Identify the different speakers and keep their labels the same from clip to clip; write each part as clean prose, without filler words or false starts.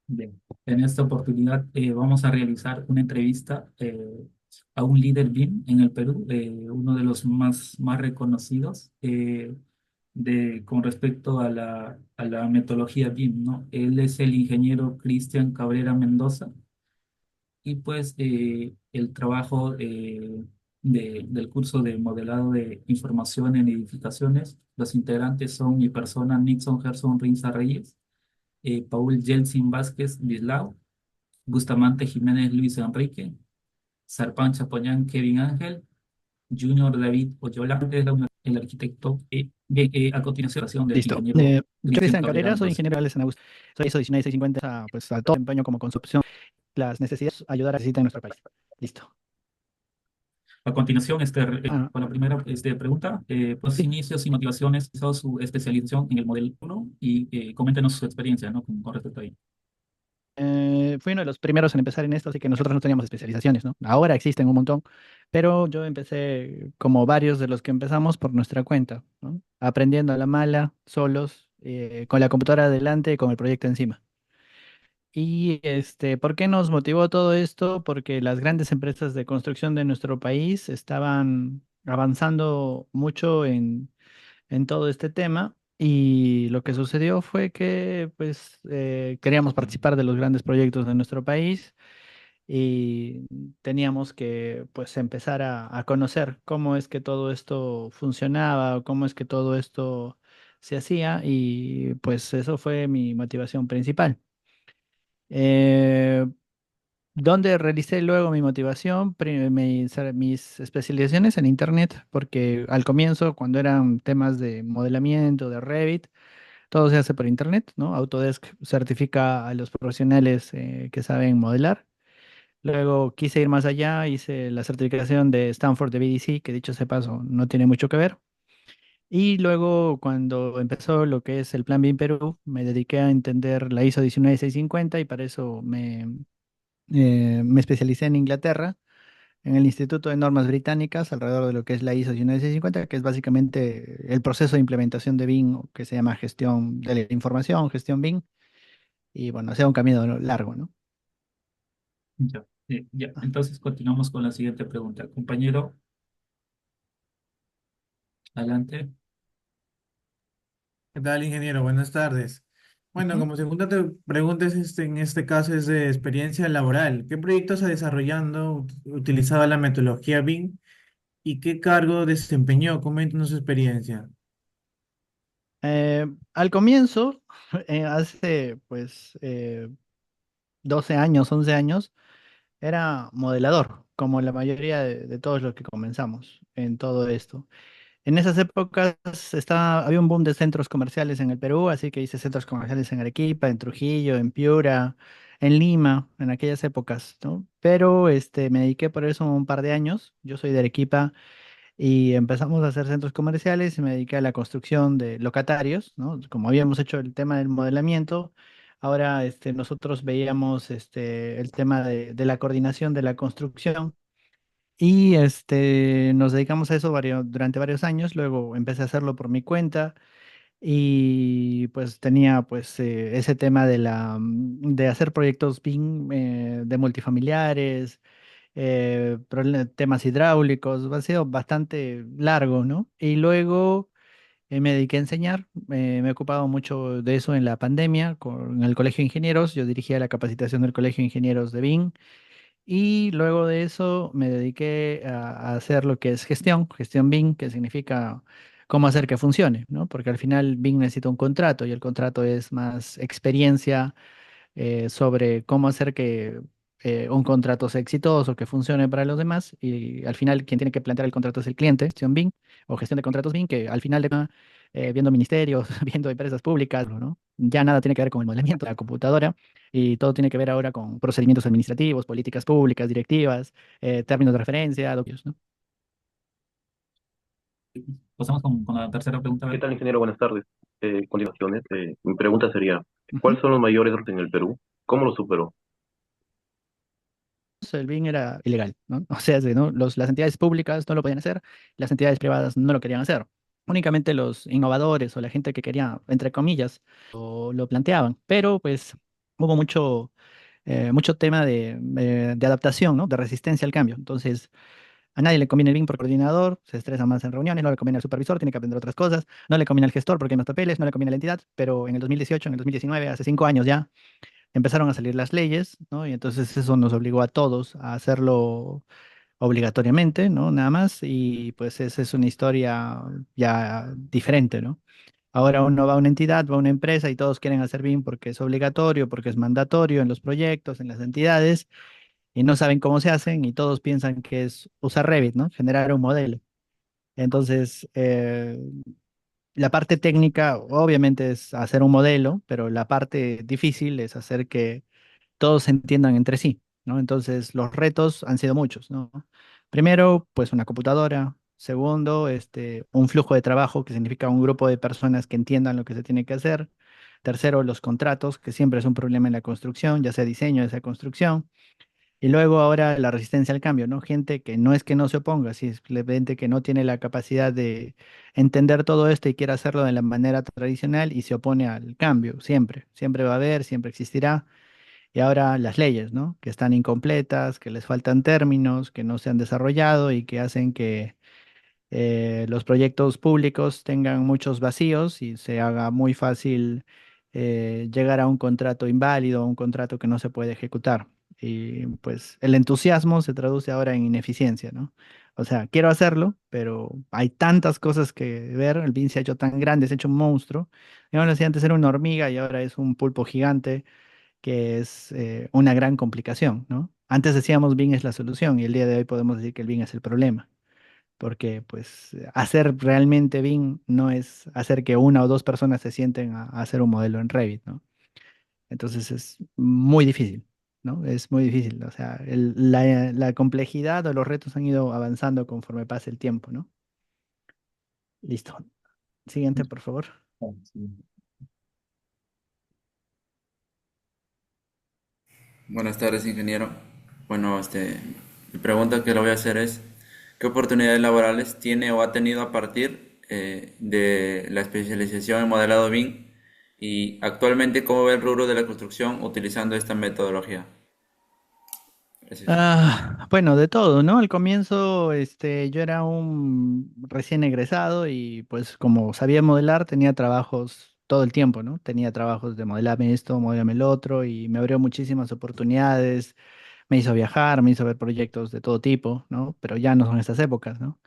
Speaker 1: Bien, en esta oportunidad vamos a realizar una entrevista a un líder BIM en el Perú, uno de los más reconocidos con respecto a la metodología BIM, ¿no? Él es el ingeniero Cristian Cabrera Mendoza y pues el trabajo del curso de modelado de información en edificaciones, los integrantes son mi persona, Nixon Gerson Rinza Reyes, Paul Yeltsin Vázquez Bislao, Bustamante Jiménez Luis Enrique, Sarpan Chapoyán Kevin Ángel, Junior David Oyola, el arquitecto, a continuación del
Speaker 2: Listo.
Speaker 1: ingeniero
Speaker 2: Yo,
Speaker 1: Cristian
Speaker 2: Cristian
Speaker 1: Cabrera
Speaker 2: Cabrera, soy
Speaker 1: Mendoza.
Speaker 2: ingeniero de en Augusto. Soy ISO 19650, pues a todo empeño como construcción, las necesidades, ayudar a necesitar en nuestro país. Listo.
Speaker 1: A continuación,
Speaker 2: Ah,
Speaker 1: con la primera pregunta, pues
Speaker 2: sí.
Speaker 1: inicios y motivaciones, hizo su especialización en el modelo uno y coméntenos su experiencia, ¿no? Con respecto a ello.
Speaker 2: Fui uno de los primeros en empezar en esto, así que nosotros no teníamos especializaciones, ¿no? Ahora existen un montón, pero yo empecé como varios de los que empezamos por nuestra cuenta, ¿no? Aprendiendo a la mala, solos, con la computadora adelante, con el proyecto encima. Y ¿por qué nos motivó todo esto? Porque las grandes empresas de construcción de nuestro país estaban avanzando mucho en todo este tema y lo que sucedió fue que pues queríamos participar de los grandes proyectos de nuestro país y teníamos que pues empezar a conocer cómo es que todo esto funcionaba, cómo es que todo esto se hacía y pues eso fue mi motivación principal. Eh, donde realicé luego mi motivación, mis especializaciones en Internet, porque al comienzo, cuando eran temas de modelamiento, de Revit, todo se hace por Internet, ¿no? Autodesk certifica a los profesionales que saben modelar. Luego quise ir más allá, hice la certificación de Stanford de BDC, que dicho sea paso, no tiene mucho que ver. Y luego, cuando empezó lo que es el Plan BIM Perú, me dediqué a entender la ISO 19650 y para eso me especialicé en Inglaterra, en el Instituto de Normas Británicas, alrededor de lo que es la ISO 19650, que es básicamente el proceso de implementación de BIM, o que se llama gestión de la información, gestión BIM, y bueno, ha sido un camino, ¿no? Largo, ¿no?
Speaker 1: Ya, ya.
Speaker 2: Ah,
Speaker 1: Entonces continuamos con la siguiente pregunta. Compañero, adelante.
Speaker 3: ¿Qué tal, ingeniero? Buenas tardes. Bueno,
Speaker 2: ujú.
Speaker 3: como segunda pregunta es en este caso es de experiencia laboral. ¿Qué proyectos ha desarrollando utilizaba la metodología BIM y qué cargo desempeñó? Coméntanos su experiencia.
Speaker 2: Al comienzo, hace pues 12 años, 11 años, era modelador, como la mayoría de todos los que comenzamos en todo esto. En esas épocas había un boom de centros comerciales en el Perú, así que hice centros comerciales en Arequipa, en Trujillo, en Piura, en Lima, en aquellas épocas, ¿no? Pero me dediqué por eso un par de años. Yo soy de Arequipa y empezamos a hacer centros comerciales y me dediqué a la construcción de locatarios, ¿no? Como habíamos hecho el tema del modelamiento, ahora nosotros veíamos el tema de la coordinación de la construcción. Y nos dedicamos a eso durante varios años, luego empecé a hacerlo por mi cuenta y pues tenía pues ese tema de hacer proyectos BIM de multifamiliares, temas hidráulicos, ha sido bastante largo, ¿no? Y luego me dediqué a enseñar, me he ocupado mucho de eso en la pandemia con el Colegio de Ingenieros, yo dirigía la capacitación del Colegio de Ingenieros de BIM. Y luego de eso me dediqué a hacer lo que es gestión BIM, que significa cómo hacer que funcione, ¿no? Porque al final BIM necesita un contrato y el contrato es más experiencia sobre cómo hacer que un contrato sea exitoso, que funcione para los demás. Y al final quien tiene que plantear el contrato es el cliente, gestión BIM o gestión de contratos BIM, que al final viendo ministerios, viendo empresas públicas, ¿no? Ya nada tiene que ver con el modelamiento de la computadora y todo tiene que ver ahora con procedimientos administrativos, políticas públicas, directivas, términos de referencia, ¿no?
Speaker 1: Pasamos con la tercera pregunta. A
Speaker 4: ¿Qué
Speaker 1: ver.
Speaker 4: tal, ingeniero? Buenas tardes. Continuaciones, mi pregunta sería,
Speaker 2: Ujú.
Speaker 4: ¿cuáles son los mayores retos en el Perú? ¿Cómo lo superó?
Speaker 2: El BIM era ilegal, ¿no? O sea, ¿no? Las entidades públicas no lo podían hacer, las entidades privadas no lo querían hacer. Únicamente los innovadores o la gente que quería, entre comillas, lo planteaban. Pero pues hubo mucho tema de adaptación, ¿no? De resistencia al cambio. Entonces, a nadie le conviene el BIM por coordinador, se estresa más en reuniones, no le conviene al supervisor, tiene que aprender otras cosas, no le conviene al gestor porque hay más papeles, no le conviene a la entidad, pero en el 2018, en el 2019, hace 5 años ya, empezaron a salir las leyes, ¿no? Y entonces eso nos obligó a todos a hacerlo obligatoriamente, ¿no? Nada más, y pues esa es una historia ya diferente, ¿no? Ahora uno va a una entidad, va a una empresa y todos quieren hacer BIM porque es obligatorio, porque es mandatorio en los proyectos, en las entidades, y no saben cómo se hacen y todos piensan que es usar Revit, ¿no? Generar un modelo. Entonces, la parte técnica obviamente es hacer un modelo, pero la parte difícil es hacer que todos se entiendan entre sí, ¿no? Entonces, los retos han sido muchos, ¿no? Primero, pues una computadora. Segundo, un flujo de trabajo, que significa un grupo de personas que entiendan lo que se tiene que hacer. Tercero, los contratos, que siempre es un problema en la construcción, ya sea diseño, ya sea construcción. Y luego ahora la resistencia al cambio, ¿no? Gente que no se oponga, simplemente que no tiene la capacidad de entender todo esto y quiere hacerlo de la manera tradicional y se opone al cambio, siempre. Siempre va a haber, siempre existirá. Y ahora las leyes, ¿no? Que están incompletas, que les faltan términos, que no se han desarrollado y que hacen que los proyectos públicos tengan muchos vacíos y se haga muy fácil llegar a un contrato inválido, a un contrato que no se puede ejecutar. Y pues el entusiasmo se traduce ahora en ineficiencia, ¿no? O sea, quiero hacerlo, pero hay tantas cosas que ver. El BIM se ha hecho tan grande, se ha hecho un monstruo. Y ahora sí, antes era una hormiga y ahora es un pulpo gigante que es una gran complicación, ¿no? Antes decíamos BIM es la solución y el día de hoy podemos decir que el BIM es el problema, porque pues hacer realmente BIM no es hacer que una o dos personas se sienten a hacer un modelo en Revit, ¿no? Entonces es muy difícil, ¿no? Es muy difícil, o sea, la complejidad o los retos han ido avanzando conforme pasa el tiempo, ¿no? Listo. Siguiente, por favor.
Speaker 1: Sí.
Speaker 5: Buenas tardes, ingeniero. Bueno, mi pregunta que le voy a hacer es, ¿qué oportunidades laborales tiene o ha tenido a partir de la especialización en modelado BIM? Y actualmente, ¿cómo ve el rubro de la construcción utilizando esta metodología? Gracias.
Speaker 2: Bueno, de todo, ¿no? Al comienzo, yo era un recién egresado y pues como sabía modelar, tenía trabajos todo el tiempo, ¿no? Tenía trabajos de modelame esto, modelame el otro y me abrió muchísimas oportunidades, me hizo viajar, me hizo ver proyectos de todo tipo, ¿no? Pero ya no son estas épocas, ¿no?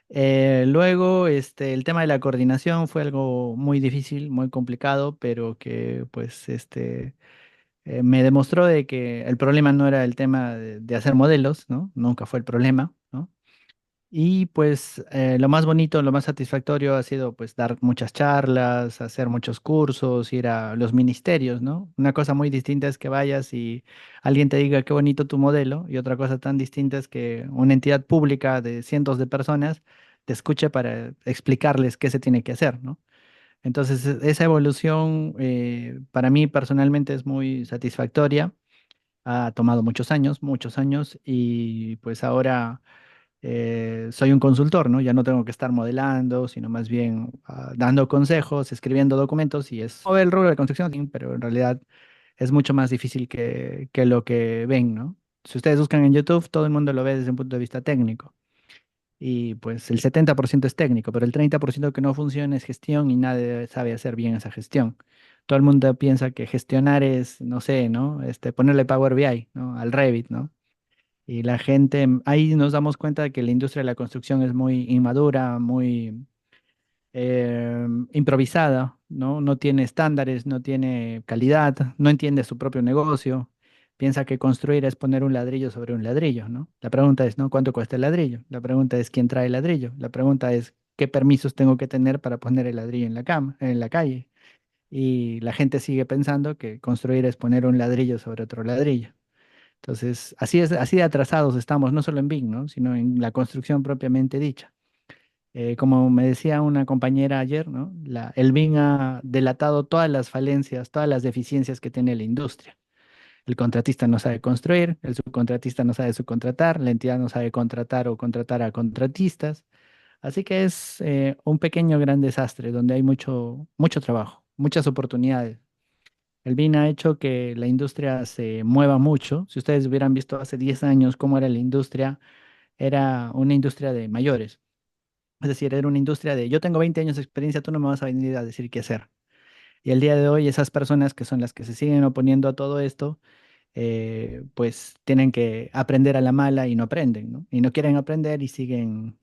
Speaker 2: Luego, el tema de la coordinación fue algo muy difícil, muy complicado, pero que pues, me demostró de que el problema no era el tema de hacer modelos, ¿no? Nunca fue el problema, ¿no? Y pues lo más bonito, lo más satisfactorio ha sido pues dar muchas charlas, hacer muchos cursos, ir a los ministerios, ¿no? Una cosa muy distinta es que vayas y alguien te diga qué bonito tu modelo y otra cosa tan distinta es que una entidad pública de cientos de personas te escuche para explicarles qué se tiene que hacer, ¿no? Entonces esa evolución para mí personalmente es muy satisfactoria. Ha tomado muchos años y pues ahora soy un consultor, ¿no? Ya no tengo que estar modelando, sino más bien dando consejos, escribiendo documentos y es todo el rubro de construcción, sí, pero en realidad es mucho más difícil que lo que ven, ¿no? Si ustedes buscan en YouTube, todo el mundo lo ve desde un punto de vista técnico y pues el 70% es técnico, pero el 30% que no funciona es gestión y nadie sabe hacer bien esa gestión. Todo el mundo piensa que gestionar es, no sé, ¿no? Ponerle Power BI, ¿no? Al Revit, ¿no? Y la gente, ahí nos damos cuenta de que la industria de la construcción es muy inmadura, muy improvisada, ¿no? No tiene estándares, no tiene calidad, no entiende su propio negocio. Piensa que construir es poner un ladrillo sobre un ladrillo, ¿no? La pregunta es, ¿no? ¿Cuánto cuesta el ladrillo? La pregunta es, ¿quién trae el ladrillo? La pregunta es, ¿qué permisos tengo que tener para poner el ladrillo en la cama, en la calle? Y la gente sigue pensando que construir es poner un ladrillo sobre otro ladrillo. Entonces, así es, así de atrasados estamos, no solo en BIM, ¿no? Sino en la construcción propiamente dicha. Como me decía una compañera ayer, ¿no? El BIM ha delatado todas las falencias, todas las deficiencias que tiene la industria. El contratista no sabe construir, el subcontratista no sabe subcontratar, la entidad no sabe contratar o contratar a contratistas. Así que es un pequeño gran desastre donde hay mucho trabajo, muchas oportunidades. El BIN ha hecho que la industria se mueva mucho. Si ustedes hubieran visto hace 10 años cómo era la industria, era una industria de mayores. Es decir, era una industria de yo tengo 20 años de experiencia, tú no me vas a venir a decir qué hacer. Y el día de hoy esas personas que son las que se siguen oponiendo a todo esto, pues tienen que aprender a la mala y no aprenden, ¿no? Y no quieren aprender y siguen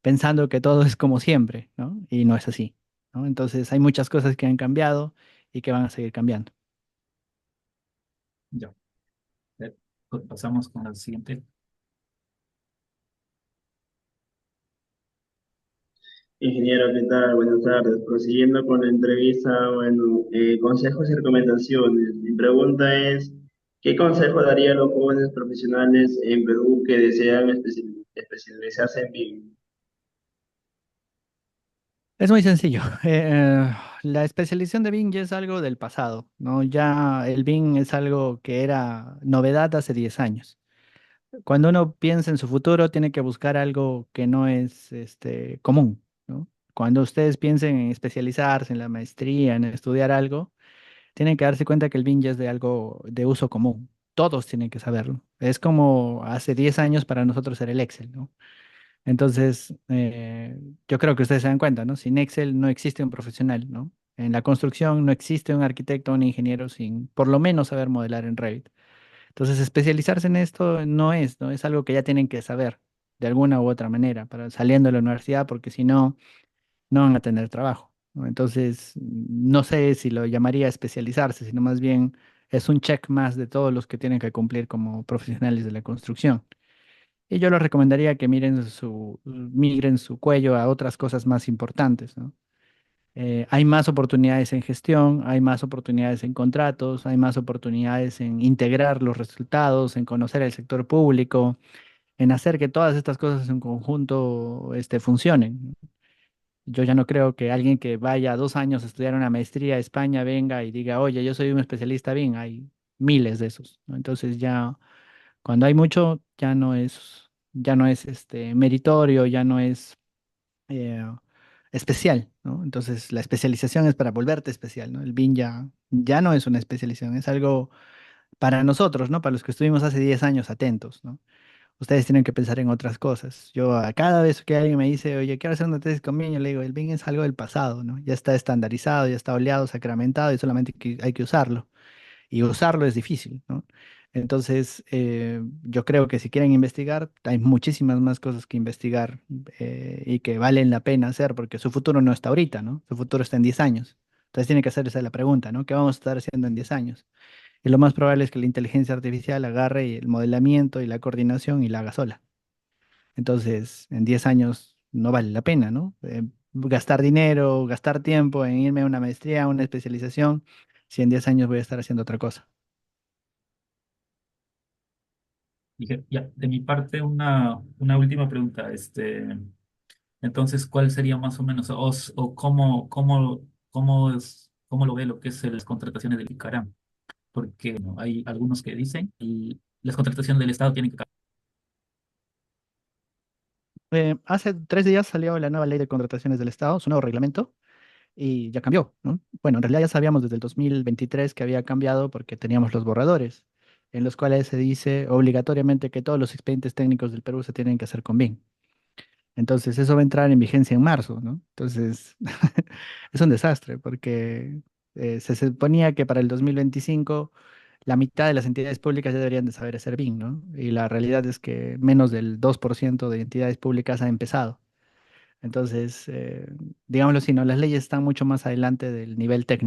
Speaker 2: pensando que todo es como siempre, ¿no? Y no es así, ¿no? Entonces hay muchas cosas que han cambiado y que van a seguir cambiando.
Speaker 1: Ya. Eh, pues pasamos con la siguiente.
Speaker 6: Ingeniero, ¿qué tal? Buenas tardes. Prosiguiendo con la entrevista, bueno, consejos y recomendaciones. Mi pregunta es, ¿qué consejo daría a los jóvenes profesionales en Perú que desean especializarse en BIM?
Speaker 2: Es muy sencillo. La especialización de BIM ya es algo del pasado, ¿no? Ya el BIM es algo que era novedad hace 10 años. Cuando uno piensa en su futuro, tiene que buscar algo que no es común, ¿no? Cuando ustedes piensen en especializarse, en la maestría, en estudiar algo, tienen que darse cuenta que el BIM ya es de algo de uso común. Todos tienen que saberlo. Es como hace 10 años para nosotros era el Excel, ¿no? Entonces, yo creo que ustedes se dan cuenta, ¿no? Sin Excel no existe un profesional, ¿no? En la construcción no existe un arquitecto o un ingeniero sin por lo menos saber modelar en Revit. Entonces, especializarse en esto no es, ¿no? Es algo que ya tienen que saber de alguna u otra manera para saliendo de la universidad, porque si no, no van a tener trabajo, ¿no? Entonces, no sé si lo llamaría especializarse, sino más bien es un check más de todos los que tienen que cumplir como profesionales de la construcción. Y yo les recomendaría que migren su cuello a otras cosas más importantes, ¿no? Hay más oportunidades en gestión, hay más oportunidades en contratos, hay más oportunidades en integrar los resultados, en conocer el sector público, en hacer que todas estas cosas en conjunto, funcionen. Yo ya no creo que alguien que vaya 2 años a estudiar una maestría a España venga y diga, oye, yo soy un especialista bien, hay miles de esos, ¿no? Entonces ya cuando hay mucho, ya no es meritorio, ya no es eh, especial, ¿no? Entonces la especialización es para volverte especial, ¿no? El BIM ya no es una especialización, es algo para nosotros, ¿no? Para los que estuvimos hace 10 años atentos, ¿no? Ustedes tienen que pensar en otras cosas. Yo a cada vez que alguien me dice, oye, quiero hacer una tesis con BIM, yo le digo, el BIM es algo del pasado, ¿no? Ya está estandarizado, ya está oleado, sacramentado y solamente hay que usarlo y usarlo es difícil, ¿no? Entonces, yo creo que si quieren investigar, hay muchísimas más cosas que investigar y que valen la pena hacer porque su futuro no está ahorita, ¿no? Su futuro está en 10 años. Entonces tiene que hacerse la pregunta, ¿no? ¿Qué vamos a estar haciendo en 10 años? Y lo más probable es que la inteligencia artificial agarre y el modelamiento y la coordinación y la haga sola. Entonces, en 10 años no vale la pena, ¿no? Gastar dinero, gastar tiempo en irme a una maestría, a una especialización, si en 10 años voy a estar haciendo otra cosa.
Speaker 1: Dije, ya, de mi parte, una última pregunta. Entonces, ¿cuál sería más o menos, o cómo lo ve lo que es las contrataciones del ICARAM? Porque bueno, hay algunos que dicen y las contrataciones del Estado tienen que cambiar.
Speaker 2: Hace 3 días salió la nueva ley de contrataciones del Estado, su nuevo reglamento, y ya cambió, ¿no? Bueno, en realidad ya sabíamos desde el 2023 que había cambiado porque teníamos los borradores, en los cuales se dice obligatoriamente que todos los expedientes técnicos del Perú se tienen que hacer con BIM. Entonces, eso va a entrar en vigencia en marzo, ¿no? Entonces, es un desastre porque se suponía que para el 2025 la mitad de las entidades públicas ya deberían de saber hacer BIM, ¿no? Y la realidad es que menos del 2% de entidades públicas ha empezado. Entonces, digámoslo así, ¿no? Las leyes están mucho más adelante del nivel técnico.